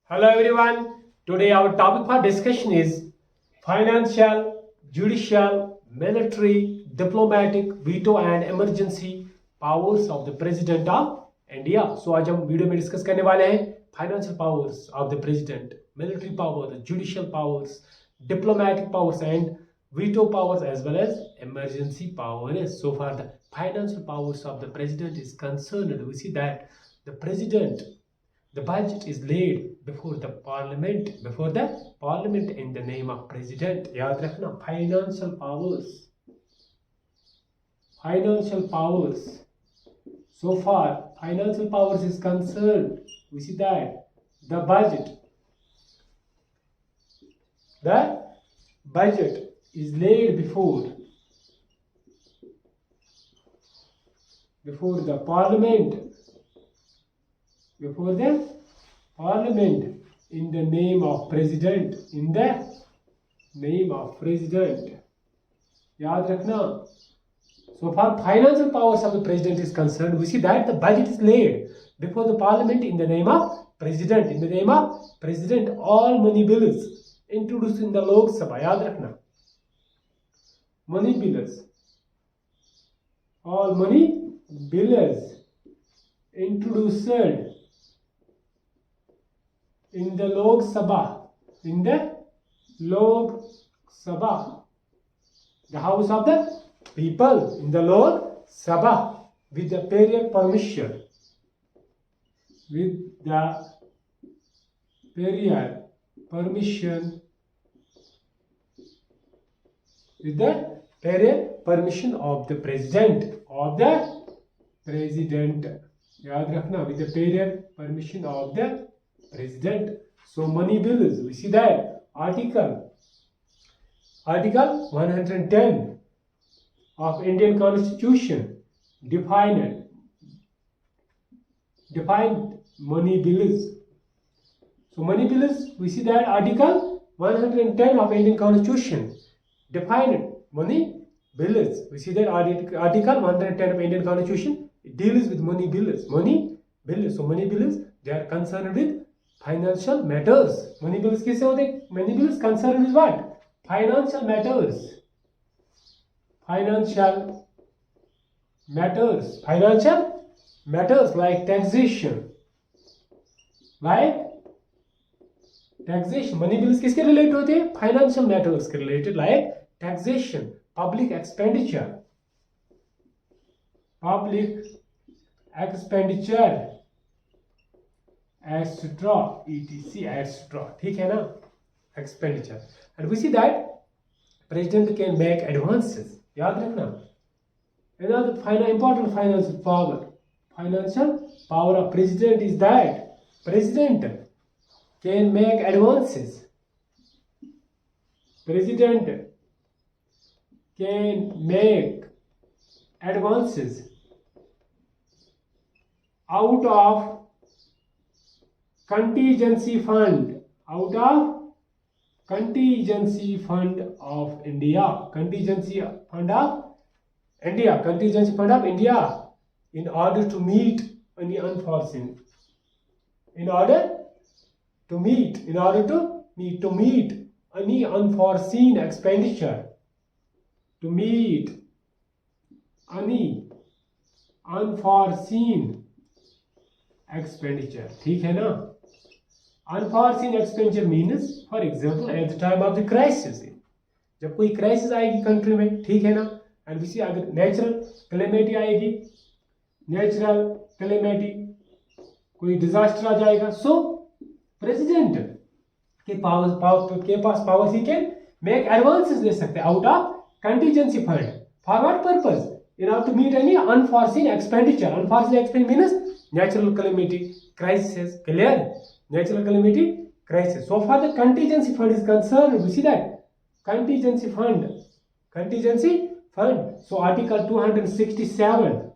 Hello everyone. Today our topic for discussion is financial, judicial, military, diplomatic, veto and emergency powers of the president of India. So आज हम video में discuss करने वाले हैं financial powers of the president, military powers, judicial powers, diplomatic powers and veto powers as well as emergency powers. So far the financial powers of the president is concerned, we see that the budget is laid before the parliament in the name of president. याद रखना financial powers. So far financial powers is concerned, we see that the budget is laid before the parliament in the name of president, याद रखना. So far financial powers of the president is concerned, we see that the budget is laid before the parliament in the name of president. All money bills introduced in the Lok Sabha, याद रखना, all money bills introduced in the Lok Sabha, the house of the people, in the Lok Sabha, with the prior permission, of the president, याद रखना, with the prior permission of the president. So money bills, we see that article 110 of Indian Constitution defined money bills. So money bills, we see that article 110 of Indian Constitution defined money bills. We see that article 110 of Indian Constitution deals with money bills. So money bills, they are concerned with financial matters. Money bills किससे होते? Money bills concerned with what? Financial matters like taxation. Money bills किसके related होते हैं? Financial matters के related, like taxation, public expenditure, etc. ठीक है ना? Expenditure. And we see that president can make advances. याद रखना. Another important financial power of president is that president can make advances. President can make advances out of contingency fund of India. Contingency fund of India in order to meet any unforeseen. In order to meet any unforeseen expenditure. To meet any unforeseen expenditure. ठीक है ना? Unforeseen expenditure means, for example, at the time of the crisis. जब कोई crisis आएगी country में, ठीक है ना? And we see अगर natural calamity आएगी, कोई disaster आ जाएगा, so president के पास powers, he can make advances ले सकते हैं out of contingency fund. For what purpose? In order to meet any unforeseen expenditure. Unforeseen expenditure means natural calamity, crisis, clear? Natural calamity, crisis. So far the contingency fund is concerned, we see that contingency fund. So article 267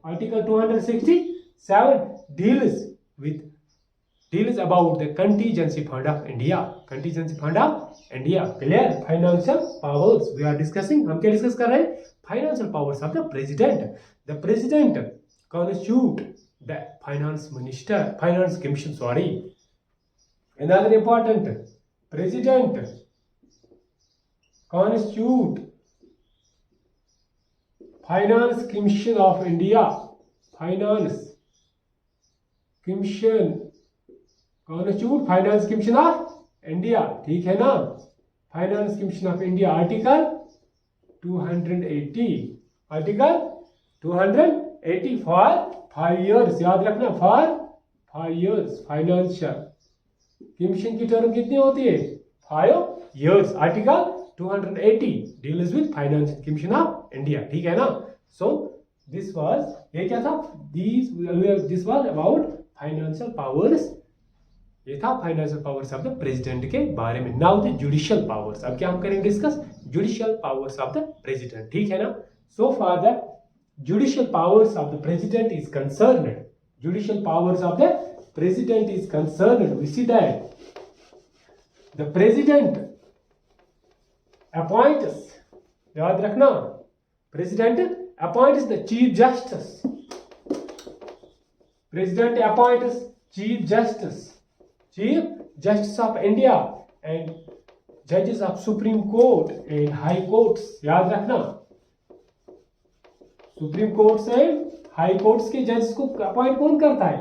deals about the contingency fund of India. Clear? Financial powers we are discussing. हम क्या discuss कर रहे हैं? Financial powers of the president. The president constitute the finance commission, Another important, President constitute Finance Commission of India. Finance Commission constitute Finance Commission of India. ठीक है ना? Finance Commission of India, Article 280. Article 280 for 5 years. याद रखना, for 5 years. Financial Commission की term कितनी होती है? 5 years. Article 280 deals with Finance Commission of India. ठीक है ना? So this was, ये क्या था? This was about financial powers. ये था financial powers of the president के बारे में. Now the judicial powers. अब क्या हम करेंगे डिस्कस? Judicial powers of the president. ठीक है ना? So for the judicial powers of the president is concerned, judicial powers of the president is concerned, we see that the president appoints, याद रखना, president appoints the chief justice. President appoints chief justice, Chief Justice of India and judges of Supreme Court and High Courts. याद रखना, supreme courts and high courts के जजेस को appoint कौन करता है?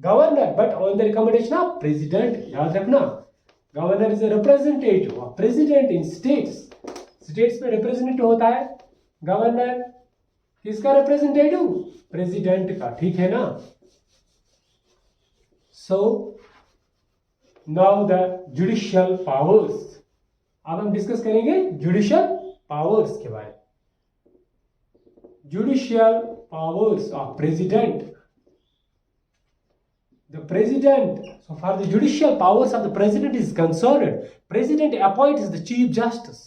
Governor, but on the recommendation of president. याद रखना, governor is a representative of president in states. States में रिप्रेजेंटेटिव होता है गवर्नर. किसका रिप्रेजेंटेटिव? प्रेसिडेंट का. ठीक है ना? So now the judicial powers. अब हम डिस्कस करेंगे जुडिशियल पावर्स के बारे में. Judicial powers of president. The president, so far the judicial powers of the president is concerned, president appoints the chief justice.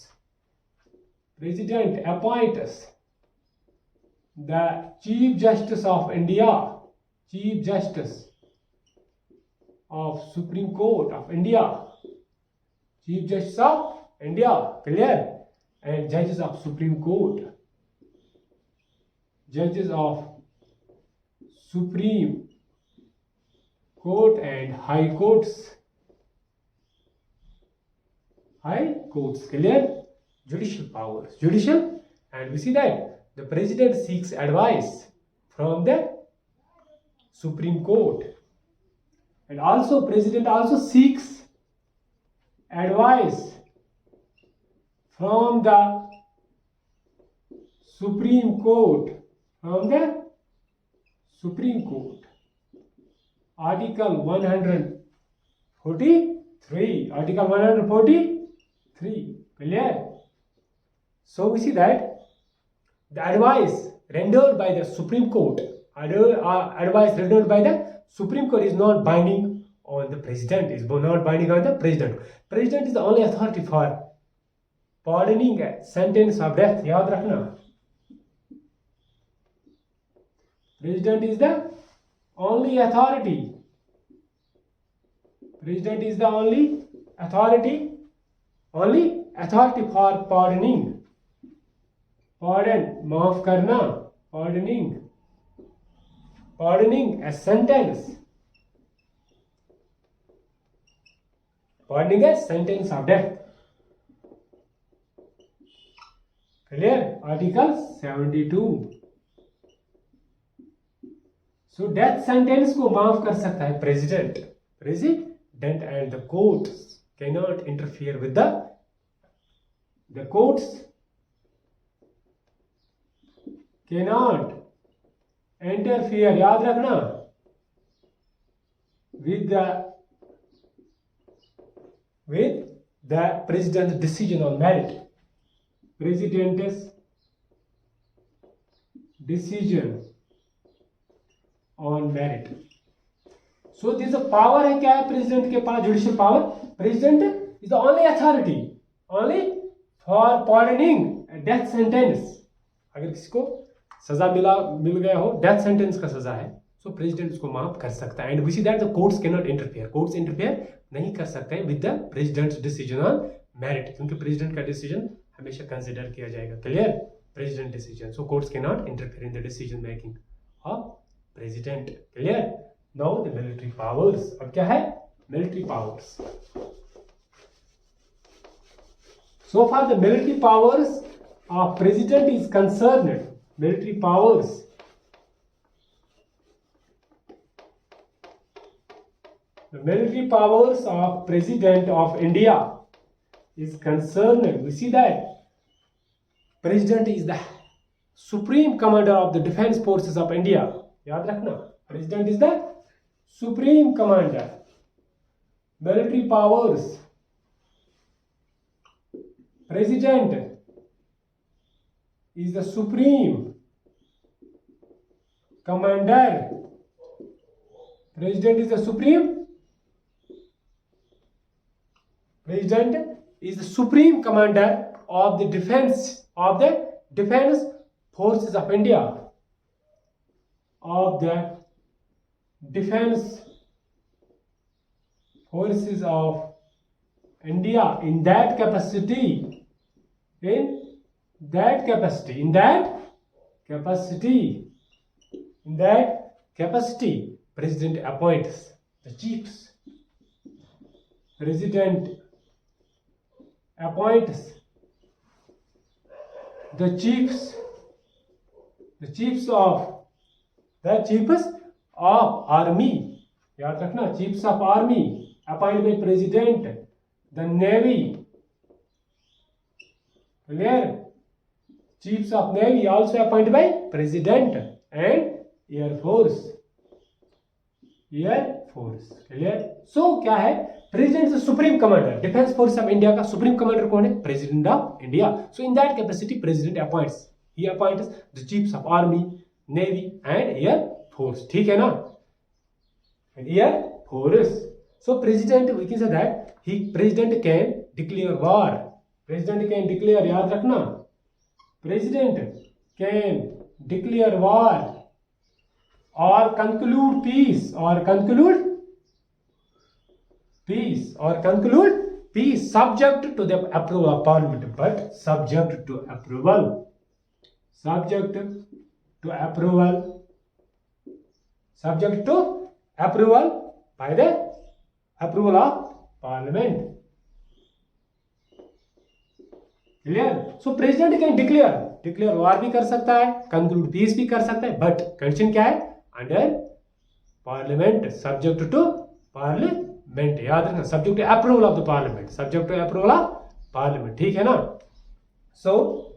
President appoints the chief justice of India, chief justice of Supreme Court of India, Chief Justice of India, clear? And judges of Supreme Court, judges of Supreme Court and High Courts, High Courts, clear? Judicial powers, judicial, and we see that the president seeks advice from the Supreme Court. And also president also seeks advice from the Supreme Court, from the Supreme Court. Article 143, Article 143, clear? So we see that the advice rendered by the Supreme Court, advice rendered by the Supreme Court is not binding on the president, is not binding on the president. President is the only authority for pardoning a sentence of death. याद रखना, president is the only authority. President is the only authority for pardoning. Pardon, माफ करना, pardoning a sentence. Pardoning a sentence of death. Clear? Article 72. So death sentence को माफ कर सकता है president. President and the courts cannot interfere with the courts cannot interfere, याद रखना, with the president's decision on merit. President's decision on merit. So this is a power है, क्या है प्रेसिडेंट के पास? Judicial power. President is the only authority for pardoning a death sentence. अगर किसी को सजा मिल गया हो, डेथ सेंटेंस का सजा है, सो प्रेसिडेंट उसको माफ कर सकता है. And we see that the courts can not interfere. Courts interfere नहीं कर सकते with the president's decision on merit, क्योंकि प्रेसिडेंट का डिसीजन हमेशा कंसिडर किया जाएगा. Clear? President decision. So courts can not interfere in the decision making of president. Clear? Now the military powers. अब क्या है? military powers. So far the military powers of president is concerned. Military powers. The military powers of President of India is concerned. We see that President is the Supreme Commander of the Defense Forces of India. याद रखना, President is the Supreme Commander. Military powers. President is the Supreme Commander. President is the Supreme. President is the Supreme Commander of the Defense Forces of India. Of the Defense Forces of India. In that capacity, President appoints the chiefs. President appoints the chiefs of army. याद रखना, chiefs of army appointed by president. The navy, clear? Chiefs of navy also appointed by president. And air force, clear? So क्या है, president is the supreme commander. Defense force of India का supreme commander कौन है? President of India. So in that capacity president appoints. He appoints the chiefs of army, navy and air force. ठीक है ना? And air force. So president, we can say that president can declare war. President can declare, याद रखना, president can declare war or conclude peace subject to the approval of parliament, but subject to approval by the approval of parliament. Clear? So president can declare war भी कर सकता है, conclude peace भी कर सकता है, but condition क्या है? Under parliament, subject to parliament. याद रखना, subject to approval of the parliament, ठीक है ना? So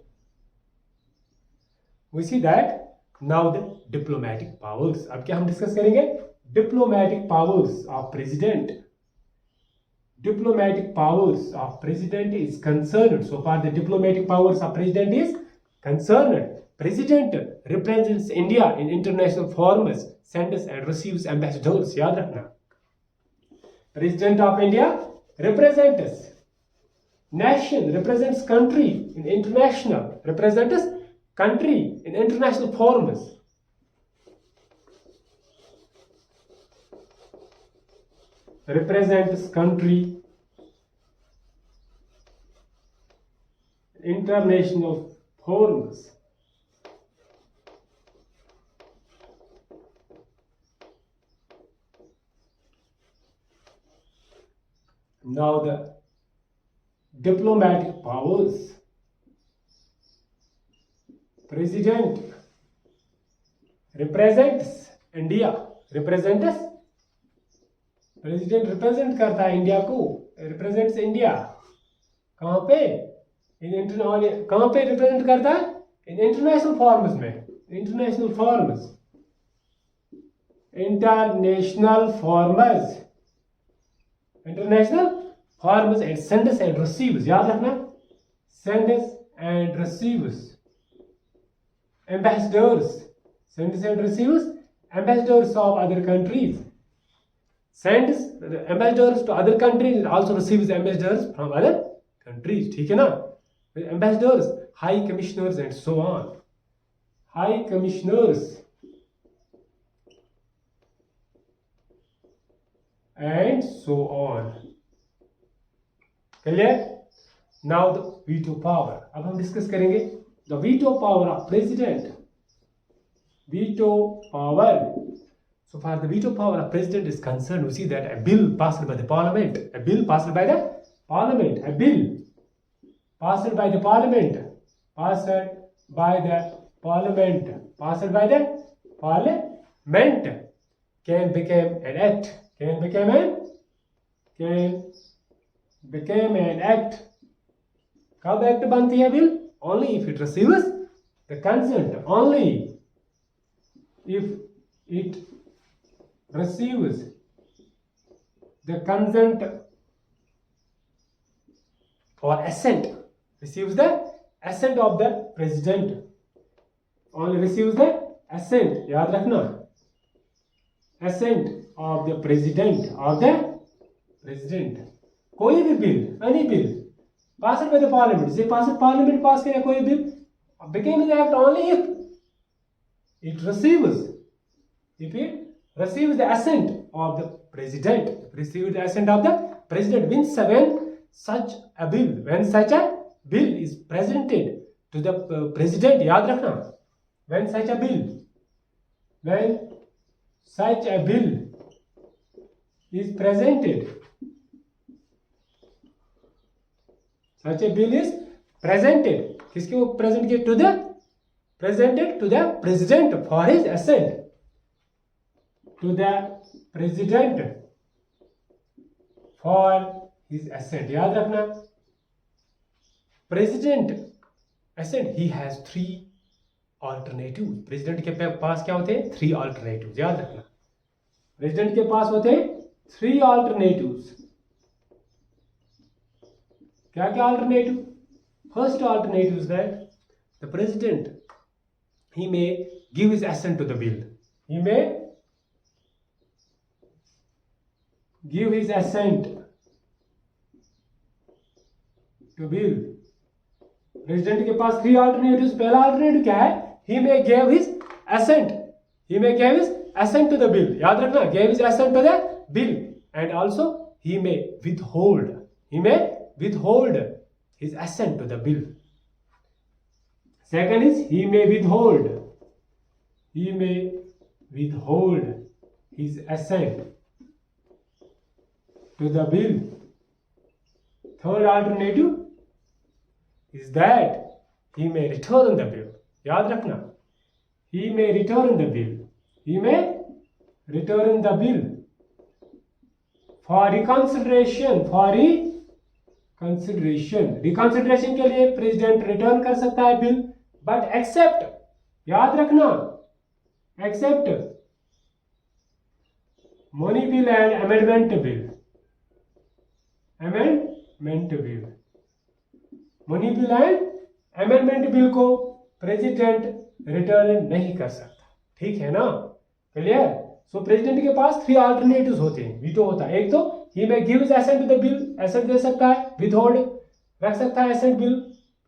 we see that now the diplomatic powers. अब क्या हम डिस्कस करेंगे? Diplomatic powers of president. Diplomatic powers of president is concerned. So far the diplomatic powers of president is concerned. President represents India in international forums, sends and receives ambassadors. याद रखना, President of India represents nation, represents country in international, forums. Represents country, international forums. Now the diplomatic powers. President represents India. President represent करता है India को, represents India. कहाँ पे? कहाँ पे represent करता है? In international forums में. International forums and sends and receives. याद रखना, sends and receives ambassadors. Sends and receives ambassadors of other countries. Sends ambassadors to other countries and also receives ambassadors from other countries. ठीक है ना? Ambassadors, high commissioners and so on. High commissioners and so on. Clear? Now the veto power. अब हम discuss करेंगे the veto power of president. Veto power. So far the veto power of president is concerned, we see that a bill passed by the parliament, a bill passed by the parliament, a bill passed by the parliament, passed by the parliament, passed by the parliament can become an act, can become an act. कब act बनती है bill? Only if it receives the consent, only if it receives the consent or assent, receives the assent of the president, only receives the assent, याद रखना, assent of the president, कोई भी bill, any bill passed by the parliament, say parliament pass किया कोई bill, became an act only if it receives the assent of the president, when such a bill is presented to the president, याद रखना, when such a bill is presented, such a bill is presented, किसके वो present किया? presented to the president for his assent, to the president for his assent, याद रखना, president assent, he has 3 alternatives, president के पास क्या होते हैं? 3 alternatives, याद रखना, president के पास होते हैं 3 alternatives. क्या क्या alternative? First alternative is that the president, he may give his assent to the bill, he may give his assent to bill. President के पास 3 alternatives. पहला alternative क्या है? he may give his assent, to the bill, याद रखना, give his assent to the bill, and also he may withhold his assent to the bill. Second is he may withhold his assent to the bill. Third alternative is that he may return the bill, याद रखना, he may return the bill for reconsideration, रिकॉन्सिडरेशन के लिए president return कर सकता है bill, but except, याद रखना, except money bill and amendment bill, money bill and amendment bill को प्रेसिडेंट रिटर्न नहीं कर सकता, ठीक है ना, क्लियर? सो प्रेसिडेंट के पास 3 alternatives होते हैं, वीटो होता है. एक तो he may give his assent to the bill, assent दे सकता है, withhold रख सकता है assent bill,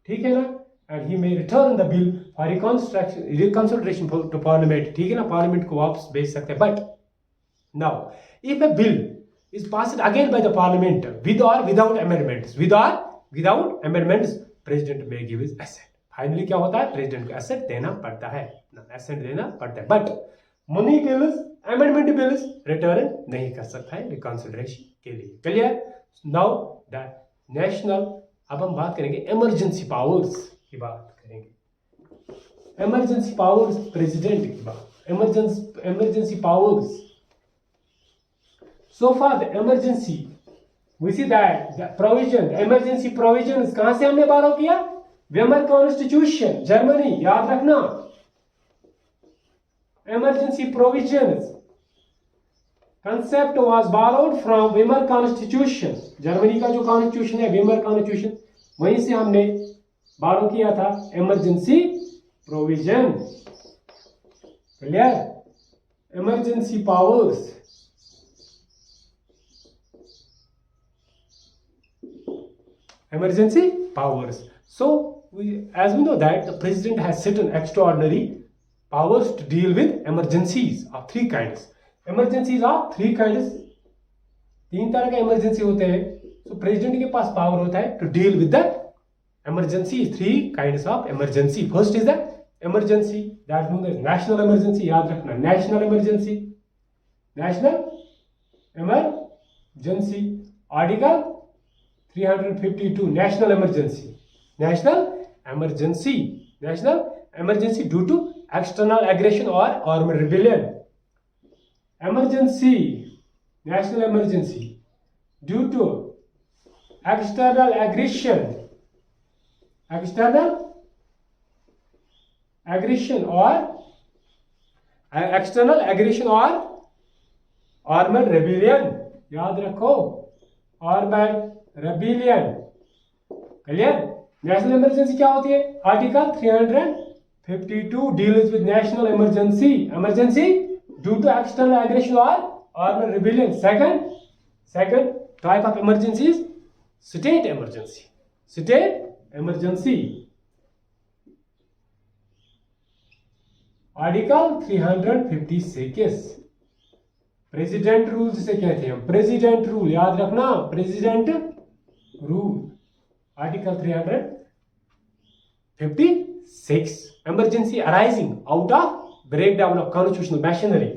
ठीक है ना, and he may return the bill for reconsideration to parliament, ठीक है ना, पार्लियामेंट को वापस भेज सकते हैं. But now if a bill is passed again by the parliament with or without amendments, president may give his assent. Finally क्या होता है? प्रेसिडेंट को assent देना पड़ता है, assent देना पड़ता है, but money bills, amendment bills return नहीं कर सकता है रिकॉन्सिडरेशन के लिए. क्लियर? नाउ द नेशनल, अब हम बात करेंगे इमरजेंसी पावर्स की बात करेंगे, इमरजेंसी पावर्स प्रेसिडेंट की बात, emergency powers. So far the emergency, we see that the provision, emergency provisions कहां से हमने बारो किया? वेमर कॉन्स्टिट्यूशन, जर्मनी, याद रखना, emergency provisions concept was borrowed from Weimar Constitution. Germany का जो कॉन्स्टिट्यूशन है वेमर कॉन्स्टिट्यूशन, वहीं से हमने बारो किया था emergency provision. Clear? Emergency powers, emergency powers. So as we know that the president has certain extraordinary powers to deal with emergencies of 3 kinds. Emergencies of 3 kinds, 3 तरह के emergency होते हैं. So president के पास power होता है to deal with the emergencies, 3 kinds of emergency. First is the emergency that known as national emergency, याद रखना, national emergency. national emergency. Article 352 national emergency. National emergency due to external aggression or armed rebellion. National emergency due to external aggression or armed rebellion. याद रखो, armed rebellion. क्लियर? National emergency क्या होती है? Article 352 deals with national emergency due to external aggression और armed rebellion. Second type of emergency is state emergency. Article 356 president rule जिसे कहते हैं, प्रेसिडेंट रूल याद रखना, president rule. Article 356 emergency arising out of breakdown of constitutional machinery.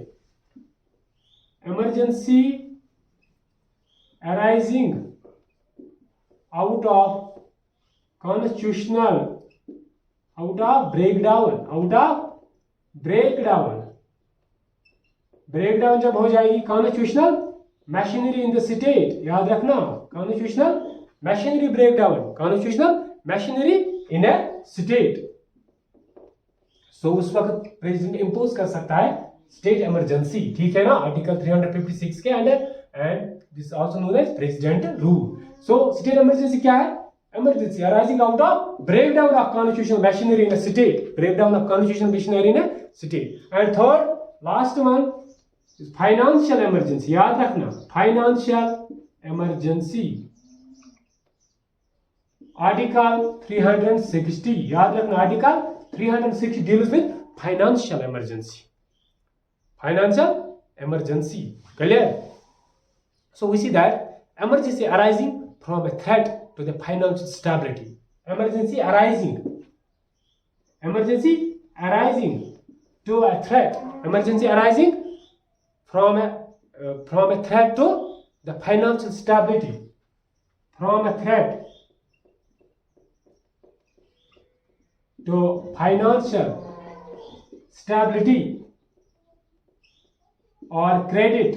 Emergency arising out of breakdown जब हो जाएगी constitutional machinery in the state. याद रखना, constitutional machinery breakdown, constitutional machinery in a state. So उस वक्त president impose कर सकता है स्टेट इमरजेंसी. ठीक है ना, आर्टिकल 356 के under. And this also known as president rule. So state emergency क्या है? Emergency arising out of breakdown of constitutional machinery in a state. Breakdown of constitutional machinery in a state. And third, last one is financial emergency. याद रखना, financial emergency. Article 360. याद रखना, Article 360 deals with financial emergency. Clear? So we see that emergency arising from a threat to the financial stability. Emergency arising to a threat. Emergency arising from a threat to the financial stability. From a threat to financial stability or credit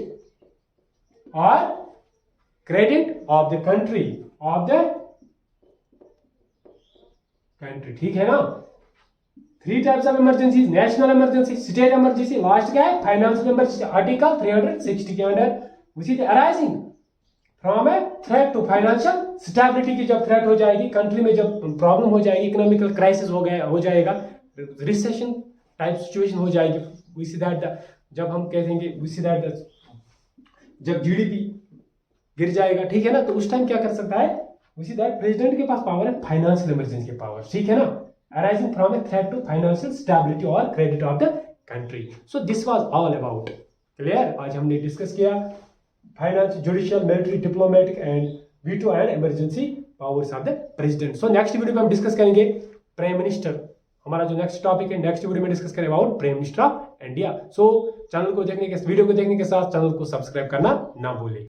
of the country. ठीक है ना. 3 types of emergencies: national emergency, state emergency, last क्या है? Financial emergency. Article 360 के under उसी arising from a threat to financial stability की जब threat हो जाएगी, कंट्री में जब प्रॉब्लम हो जाएगी, इकोनॉमिकल क्राइसिस हो जाएगा, रिसेशन टाइप सिचुएशन हो जाएगी. वी सी दैट जब हम कह देंगे जब जीडीपी गिर जाएगा, ठीक है ना, तो उस टाइम क्या कर सकता है? वी सी दैट प्रेसिडेंट के पास पावर है फाइनेंशियल इमरजेंसी के पावर. ठीक है ना, arising from a threat to financial stability or credit of the country. So this was all about. Clear? आज हमने डिस्कस किया finance, judicial, military, diplomatic and veto and emergency powers of the president. So next video में हम discuss करेंगे prime minister. हमारा जो next topic है, next video में डिस्कस करें about prime minister of India. So video को देखने के साथ चैनल को सब्सक्राइब करना ना भूलें.